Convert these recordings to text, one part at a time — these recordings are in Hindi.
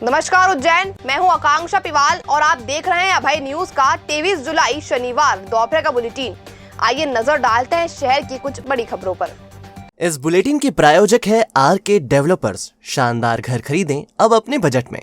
नमस्कार उज्जैन, मैं हूं आकांक्षा पिवाल और आप देख रहे हैं अभय न्यूज का 23 जुलाई शनिवार दोपहर का बुलेटिन। आइए नजर डालते हैं शहर की कुछ बड़ी खबरों पर। इस बुलेटिन के प्रायोजक है आरके डेवलपर्स। शानदार घर खरीदें अब अपने बजट में।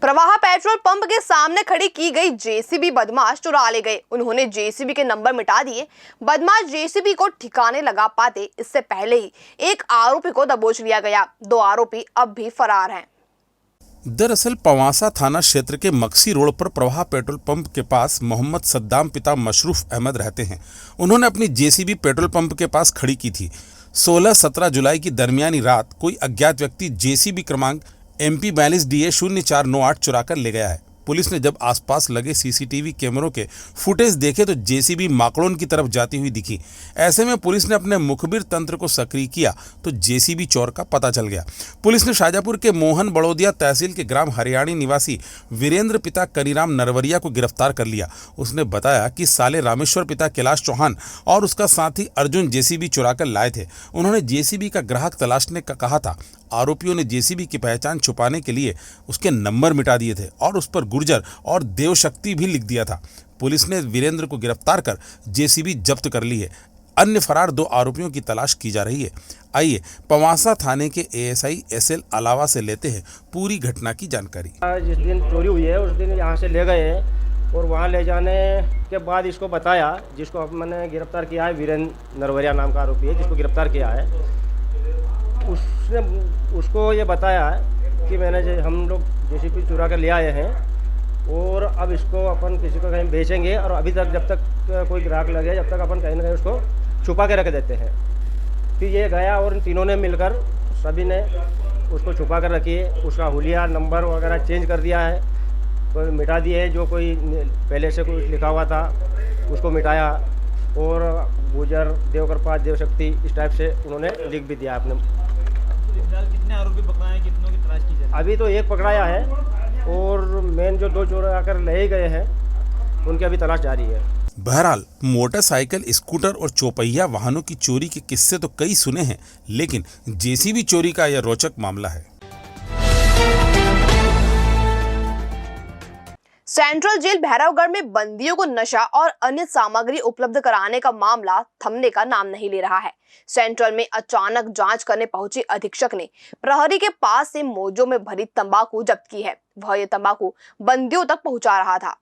प्रवाह पेट्रोल पंप के सामने खड़ी की गई जेसीबी बदमाश चुरा ले गए। उन्होंने जेसीबी के नंबर मिटा दिए। बदमाश जेसीबी को ठिकाने लगा पाते इससे पहले ही एक आरोपी को दबोच लिया गया। 2 आरोपी अब भी फरार हैं। दरअसल पवासा थाना क्षेत्र के मक्सी रोड पर प्रवाह पेट्रोल पंप के पास मोहम्मद सद्दाम पिता मशरूफ अहमद रहते हैं। उन्होंने अपनी जेसीबी पेट्रोल पंप के पास खड़ी की थी। 16-17 जुलाई की दरमियानी रात कोई अज्ञात व्यक्ति जेसीबी क्रमांक MP 42 DA 0498 चुरा कर ले गया है। पुलिस ने जब आसपास लगे सीसीटीवी कैमरों के फुटेज देखे तो जेसीबी माकड़ोन की तरफ जाती हुई दिखी। ऐसे में पुलिस ने अपने मुखबिर तंत्र को सक्रिय किया तो जेसीबी चोर का पता चल गया। पुलिस ने शाजापुर के मोहन बड़ौदिया तहसील के ग्राम हरियाणी निवासी वीरेंद्र पिता कनीराम नरवरिया को गिरफ्तार कर लिया। उसने बताया कि साले रामेश्वर पिता कैलाश चौहान और उसका साथी अर्जुन जेसीबी चुरा कर लाए थे। उन्होंने जेसीबी का ग्राहक तलाशने का कहा था। आरोपियों ने जेसीबी की पहचान छुपाने के लिए उसके नंबर मिटा दिए थे और उस पर गुर्जर और देवशक्ति भी लिख दिया था। पुलिस ने वीरेंद्र को गिरफ्तार कर जेसीबी जब्त कर ली है। अन्य फरार 2 आरोपियों की तलाश की जा रही है। आइए पवासा थाने के ASI SL अलावा से लेते हैं पूरी घटना की जानकारी। जिस दिन चोरी हुई है उस दिन यहाँ से ले गए हैं और वहाँ ले जाने के बाद इसको बताया, जिसको अब मैंने गिरफ्तार किया है, वीरेंद्र नरवरिया नाम का आरोपी है जिसको गिरफ्तार किया है। उसने उसको ये बताया कि हम लोग जेसीबी चुरा कर ले आए हैं और अब इसको अपन किसी को कहीं बेचेंगे और अभी तक जब तक कोई ग्राहक लगे जब तक अपन कहीं ना कहीं उसको छुपा के रख देते हैं। फिर ये गया और इन तीनों ने मिलकर सभी ने उसको छुपा कर रखी है। उसका हुलिया नंबर वगैरह चेंज कर दिया है, कोई मिटा दिए है, जो कोई पहले से कुछ लिखा हुआ था उसको मिटाया और गुजर देवकृपा देवशक्ति इस टाइप से उन्होंने लिख भी दिया अपने। कितने आरोपी पकड़ाए हैं, कितनों की तलाश की जाए? अभी तो एक पकड़ाया है और मेन जो 2 चोर आकर ले गए हैं उनकी अभी तलाश जारी है। बहरहाल मोटरसाइकिल, स्कूटर और चौपहिया वाहनों की चोरी के किस्से तो कई सुने हैं, लेकिन जेसीबी चोरी का यह रोचक मामला है। सेंट्रल जेल भैरवगढ़ में बंदियों को नशा और अन्य सामग्री उपलब्ध कराने का मामला थमने का नाम नहीं ले रहा है। सेंट्रल में अचानक जांच करने पहुंचे अधीक्षक ने प्रहरी के पास से मोजों में भरी तंबाकू जब्त की है। वह ये तंबाकू बंदियों तक पहुंचा रहा था।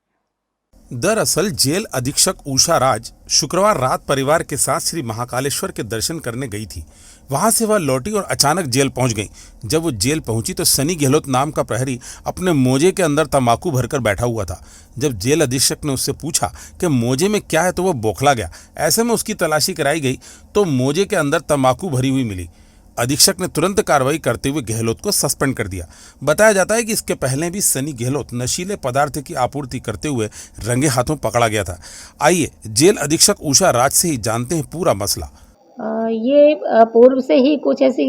दरअसल जेल अधीक्षक उषा राज शुक्रवार रात परिवार के साथ श्री महाकालेश्वर के दर्शन करने गई थी। वहां से वह लौटी और अचानक जेल पहुंच गई। जब वो जेल पहुंची तो सनी गहलोत नाम का प्रहरी अपने मोजे के अंदर तंबाकू भरकर बैठा हुआ था। जब जेल अधीक्षक ने उससे पूछा कि मोजे में क्या है तो वह बौखला गया। ऐसे में उसकी तलाशी कराई गई तो मोजे के अंदर तंबाकू भरी हुई मिली। अधीक्षक ने तुरंत कार्रवाई करते हुए गहलोत को सस्पेंड कर दिया। बताया जाता है कि इसके पहले भी सनी गहलोत नशीले पदार्थ की आपूर्ति करते हुए रंगे हाथों पकड़ा गया था। आइए जेल अधीक्षक उषा राज से ही जानते हैं पूरा मसला। ये पूर्व से ही कुछ ऐसी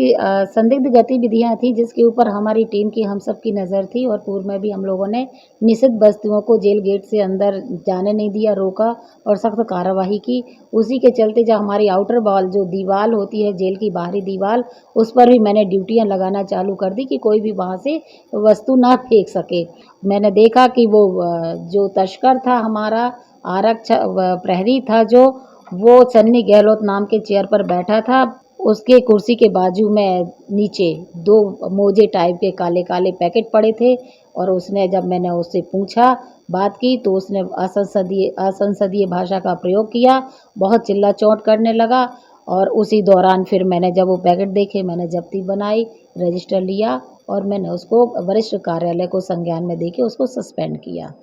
संदिग्ध गतिविधियां थी जिसके ऊपर हमारी टीम की हम सब की नज़र थी और पूर्व में भी हम लोगों ने निषिद्ध वस्तुओं को जेल गेट से अंदर जाने नहीं दिया, रोका और सख्त कार्रवाई की। उसी के चलते जब हमारी आउटर वॉल जो दीवार होती है जेल की बाहरी दीवार, उस पर भी मैंने ड्यूटियां लगाना चालू कर दी कि कोई भी वहाँ से वस्तु ना फेंक सके। मैंने देखा कि वो जो तस्कर था, हमारा आरक्षक प्रहरी था, जो वो सन्नी गहलोत नाम के चेयर पर बैठा था। उसके कुर्सी के बाजू में नीचे 2 मोजे टाइप के काले काले पैकेट पड़े थे और उसने जब मैंने उससे पूछा, बात की, तो उसने असंसदीय भाषा का प्रयोग किया, बहुत चिल्ला चोट करने लगा और उसी दौरान फिर मैंने जब वो पैकेट देखे मैंने जब्ती बनाई, रजिस्टर लिया और मैंने उसको वरिष्ठ कार्यालय को संज्ञान में देके उसको सस्पेंड किया।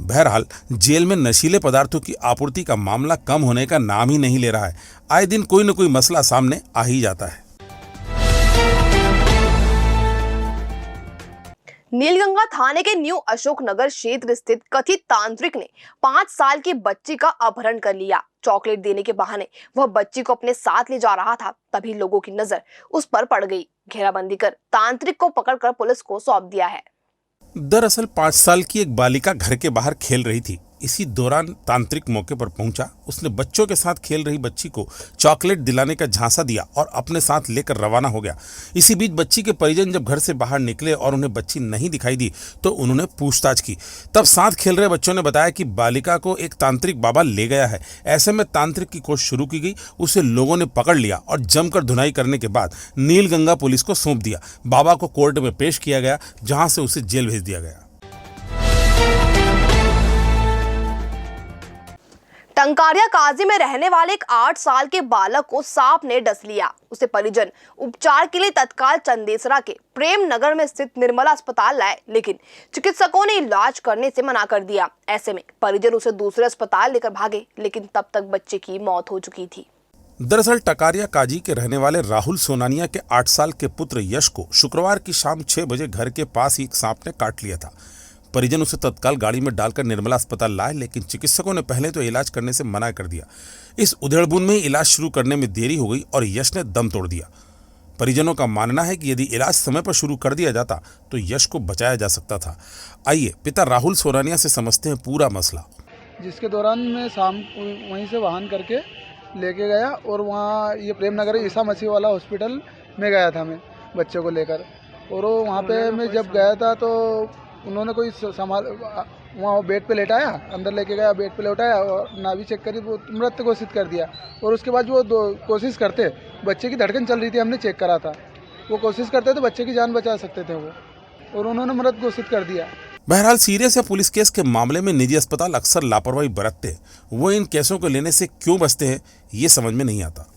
बहरहाल जेल में नशीले पदार्थों की आपूर्ति का मामला कम होने का नाम ही नहीं ले रहा है। आए दिन कोई न कोई मसला सामने आ ही जाता है। नीलगंगा थाने के न्यू अशोकनगर क्षेत्र स्थित कथित तांत्रिक ने 5 साल की बच्ची का अपहरण कर लिया। चॉकलेट देने के बहाने वह बच्ची को अपने साथ ले जा रहा था, तभी लोगों की नजर उस पर पड़ गई। घेराबंदी कर तांत्रिक को पकड़कर पुलिस को सौंप दिया है। दरअसल 5 साल की एक बालिका घर के बाहर खेल रही थी। इसी दौरान तांत्रिक मौके पर पहुंचा। उसने बच्चों के साथ खेल रही बच्ची को चॉकलेट दिलाने का झांसा दिया और अपने साथ लेकर रवाना हो गया। इसी बीच बच्ची के परिजन जब घर से बाहर निकले और उन्हें बच्ची नहीं दिखाई दी तो उन्होंने पूछताछ की। तब साथ खेल रहे बच्चों ने बताया कि बालिका को एक तांत्रिक बाबा ले गया है। ऐसे में तांत्रिक की कोशिश शुरू की गई। उसे लोगों ने पकड़ लिया और जमकर धुनाई करने के बाद नीलगंगा पुलिस को सौंप दिया। बाबा को कोर्ट में पेश किया गया, जहां से उसे जेल भेज दिया गया। टंकारिया काजी में रहने वाले एक 8 साल के बालक को सांप ने डस लिया। उसे परिजन उपचार के लिए तत्काल चंदेसरा के प्रेम नगर में स्थित निर्मला अस्पताल लाए, लेकिन चिकित्सकों ने इलाज करने से मना कर दिया। ऐसे में परिजन उसे दूसरे अस्पताल लेकर भागे, लेकिन तब तक बच्चे की मौत हो चुकी थी। दरअसल टकारिया काजी के रहने वाले राहुल सोनानिया के 8 साल के पुत्र यश को शुक्रवार की शाम 6 बजे घर के पास ही एक सांप ने काट लिया था। परिजन उसे तत्काल गाड़ी में डालकर निर्मला अस्पताल लाए, लेकिन चिकित्सकों ने पहले तो इलाज करने से मना कर दिया। इस उधेड़बुन में इलाज शुरू करने में देरी हो गई और यश ने दम तोड़ दिया। परिजनों का मानना है कि यदि इलाज समय पर शुरू कर दिया जाता तो यश को बचाया जा सकता था। आइए पिता राहुल सोनानिया से समझते हैं पूरा मसला। जिसके दौरान मैं शाम वहीं से वाहन करके लेके गया और वहाँ ये प्रेम नगर ईसा मसीह वाला हॉस्पिटल में गया था मैं बच्चों को लेकर। और वहाँ पे मैं जब गया था तो उन्होंने कोई संभाल वहाँ बेड पे लेटाया, अंदर लेके गया, बेड पे लेटाया और नाभि चेक करी, वो मृत घोषित कर दिया। और उसके बाद वो कोशिश करते, बच्चे की धड़कन चल रही थी, हमने चेक करा था, वो कोशिश करते तो बच्चे की जान बचा सकते थे वो, और उन्होंने मृत घोषित कर दिया। बहरहाल सीरियस या पुलिस केस के मामले में निजी अस्पताल अक्सर लापरवाही बरतते हैं। वो इन केसों को लेने से क्यों बचते हैं, ये समझ में नहीं आता।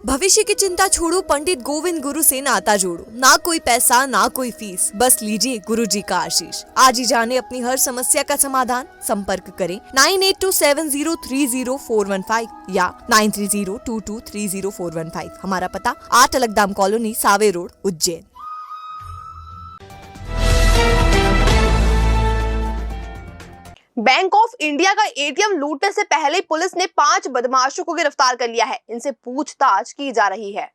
भविष्य की चिंता छोड़ो, पंडित गोविंद गुरु से नाता जोड़ो। ना कोई पैसा ना कोई फीस, बस लीजिए गुरु जी का आशीष। आज ही जाने अपनी हर समस्या का समाधान। संपर्क करें 9827030415 या 9302230415। हमारा पता 8 Alagdam colony, Save road, Ujjain. Bank of India का एटीएम लूटने से पहले पुलिस ने 5 बदमाशों को गिरफ्तार कर लिया है। इनसे पूछताछ की जा रही है।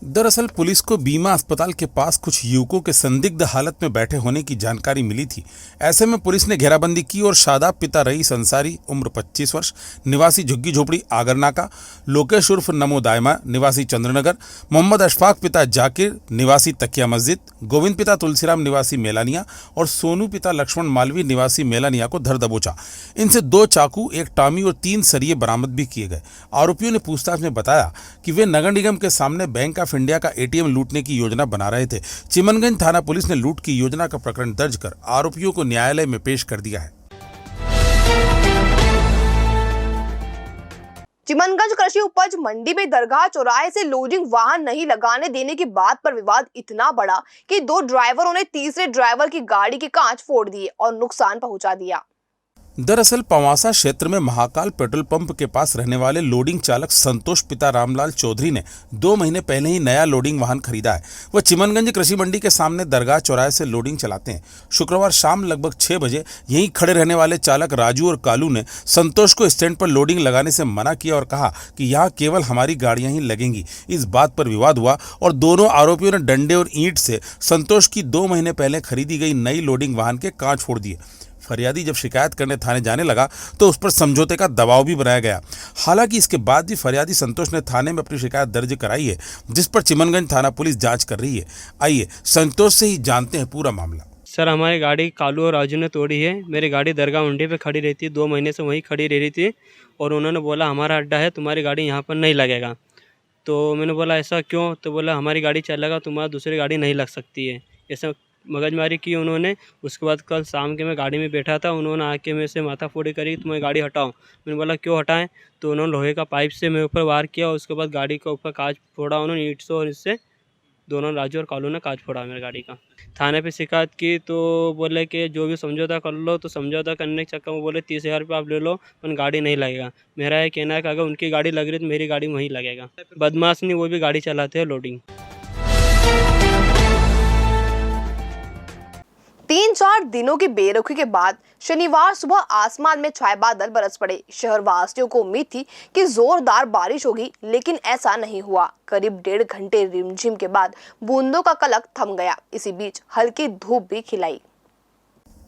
दरअसल पुलिस को बीमा अस्पताल के पास कुछ युवकों के संदिग्ध हालत में बैठे होने की जानकारी मिली थी। ऐसे में पुलिस ने घेराबंदी की और शादाब पिता रईस अंसारी उम्र 25 वर्ष निवासी झुग्गी झोपड़ी आगरनाका, लोकेश उर्फ नमो दायमा निवासी चंद्रनगर, मोहम्मद अशफाक पिता जाकिर निवासी तकिया मस्जिद, गोविंद पिता तुलसीराम निवासी मेलानिया और सोनू पिता लक्ष्मण मालवी निवासी मेलानिया को धर दबोचा। इनसे 2 चाकू, 1 टामी और 3 सरिये बरामद भी किए गए। आरोपियों ने पूछताछ में बताया कि वे नगर निगम के सामने बैंक ऑफ इंडिया का एटीएम लूटने की योजना बना रहे थे। चिमनगंज थाना पुलिस ने लूट की योजना का प्रकरण दर्ज कर आरोपियों को न्यायालय में पेश कर दिया है। चिमनगंज कृषि उपज मंडी में दरगाह चौराहे से लोडिंग वाहन नहीं लगाने देने की बात पर विवाद इतना बड़ा कि 2 ड्राइवरों ने तीसरे ड्राइवर की गाड़ी के कांच फोड़ दिए और नुकसान पहुंचा दिया। दरअसल पवासा क्षेत्र में महाकाल पेट्रोल पंप के पास रहने वाले लोडिंग चालक संतोष पिता रामलाल चौधरी ने 2 महीने पहले ही नया लोडिंग वाहन खरीदा है। वह चिमनगंज कृषि मंडी के सामने दरगाह चौराहे से लोडिंग चलाते हैं। शुक्रवार शाम लगभग 6 बजे यहीं खड़े रहने वाले चालक राजू और कालू ने संतोष को स्टैंड पर लोडिंग लगाने से मना किया और कहा कि यहाँ केवल हमारी गाड़ियां ही लगेंगी। इस बात पर विवाद हुआ और दोनों आरोपियों ने डंडे और ईंट से संतोष की 2 महीने पहले खरीदी गई नई लोडिंग वाहन के कांच फोड़ दिए। फरियादी जब शिकायत करने थाने जाने लगा तो उस पर समझौते का दबाव भी बनाया गया। हालांकि इसके बाद भी फरियादी संतोष ने थाने में अपनी शिकायत दर्ज कराई है, जिस पर चिमनगंज थाना पुलिस जांच कर रही है। आइए संतोष से ही जानते हैं पूरा मामला। सर, हमारी गाड़ी कालू और राजू ने तोड़ी है। मेरी गाड़ी दरगाह मंडी पे खड़ी रहती है, 2 महीने से वहीं खड़ी रह रही थी और उन्होंने बोला हमारा अड्डा है, तुम्हारी गाड़ी यहाँ पर नहीं लगेगा। तो मैंने बोला ऐसा क्यों? तो बोला हमारी गाड़ी चलेगा, तुम्हारी दूसरी गाड़ी नहीं लग सकती है। ऐसा मगजमारी की उन्होंने। उसके बाद कल शाम के मैं गाड़ी में बैठा था, उन्होंने आके मेरे से माथाफोड़ी करी, तुम्हारी गाड़ी हटाओ। मैंने बोला क्यों हटाएं? तो उन्होंने लोहे का पाइप से मेरे ऊपर वार किया। उसके बाद गाड़ी के ऊपर कांच फोड़ा उन्होंने ईंट से, और इससे दोनों राजू और कालू ने कांच फोड़ा मेरी गाड़ी का। थाने पे शिकायत की तो बोले कि जो भी समझौता कर लो। तो समझौता करने के चक्कर में बोले 30,000 रुपये आप ले लो, पर गाड़ी नहीं लगेगा। मेरा ये कहना है कि अगर उनकी गाड़ी लग रही तो मेरी गाड़ी वहीं लगेगा। बदमाश नहीं, वो भी गाड़ी चलाते हैं लोडिंग। 3-4 दिनों की बेरुखी के बाद शनिवार सुबह आसमान में छाए बादल बरस पड़े। शहर वासियों को उम्मीद थी कि जोरदार बारिश होगी, लेकिन ऐसा नहीं हुआ। करीब 1.5 घंटे रिमझिम के बाद बूंदों का कलक थम गया। इसी बीच हल्की धूप भी खिलाई।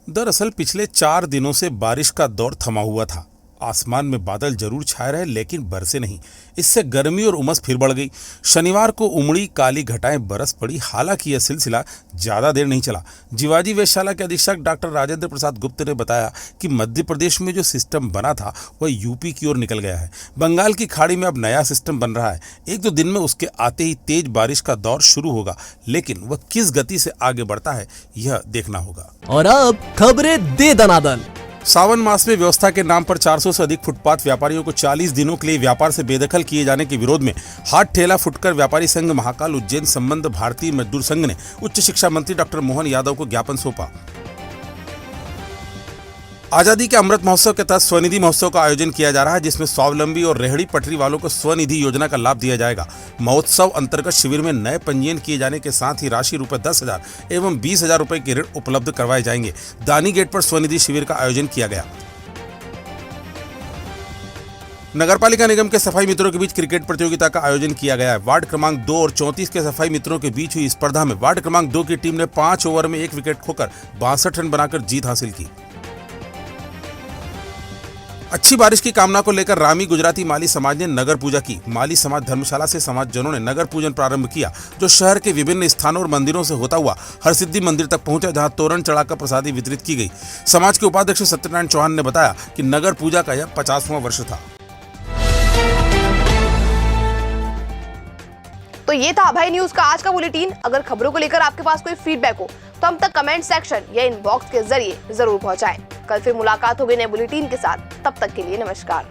दरअसल पिछले 4 दिनों से बारिश का दौर थमा हुआ था। आसमान में बादल जरूर छाए रहे लेकिन बरसे नहीं। इससे गर्मी और उमस फिर बढ़ गई। शनिवार को उमड़ी काली घटाएं बरस पड़ी। हालांकि यह सिलसिला ज्यादा देर नहीं चला। जीवाजी वेधशाला के अधीक्षक डॉक्टर राजेंद्र प्रसाद गुप्त ने बताया कि मध्य प्रदेश में जो सिस्टम बना था वह यूपी की ओर निकल गया है। बंगाल की खाड़ी में अब नया सिस्टम बन रहा है। 1-2 दिन में उसके आते ही तेज बारिश का दौर शुरू होगा, लेकिन वह किस गति से आगे बढ़ता है यह देखना होगा। और अब खबरें दे दनादन। सावन मास में व्यवस्था के नाम पर 400 से अधिक फुटपाथ व्यापारियों को 40 दिनों के लिए व्यापार से बेदखल किए जाने के विरोध में हाट ठेला फुटकर व्यापारी संघ महाकाल उज्जैन संबंध भारतीय मजदूर संघ ने उच्च शिक्षा मंत्री डॉक्टर मोहन यादव को ज्ञापन सौंपा। आजादी के अमृत महोत्सव के तहत स्वनिधि महोत्सव का आयोजन किया जा रहा है, जिसमें स्वावलंबी और रेहड़ी पटरी वालों को स्वनिधि योजना का लाभ दिया जाएगा। महोत्सव अंतर्गत शिविर में नए पंजीयन किए जाने के साथ ही राशि रुपए 10,000 एवं 20,000 रुपए के ऋण उपलब्ध करवाए जाएंगे। दानी गेट पर स्वनिधि शिविर का आयोजन किया गया। नगरपालिका निगम के सफाई मित्रों के बीच क्रिकेट प्रतियोगिता का आयोजन किया गया है। वार्ड क्रमांक 2 और 34 के सफाई मित्रों के बीच हुई स्पर्धा में वार्ड क्रमांक 2 की टीम ने 5 ओवर में 1 विकेट खोकर 62 रन बनाकर जीत हासिल की। अच्छी बारिश की कामना को लेकर रामी गुजराती माली समाज ने नगर पूजा की। माली समाज धर्मशाला से समाजजनों ने नगर पूजन प्रारंभ किया, जो शहर के विभिन्न स्थानों और मंदिरों से होता हुआ हरसिद्धि मंदिर तक पहुंचा, जहां तोरण चढ़ाकर प्रसादी वितरित की गई। समाज के उपाध्यक्ष सत्यनारायण चौहान ने बताया कि नगर पूजा का यह 50वां वर्ष था। तो ये था अभय न्यूज का आज का बुलेटिन। अगर खबरों को लेकर आपके पास कोई फीडबैक हो तो हम तक कमेंट सेक्शन या इनबॉक्स के जरिए जरूर पहुंचाएं। कल फिर मुलाकात होगी नए बुलेटिन के साथ। तब तक के लिए नमस्कार।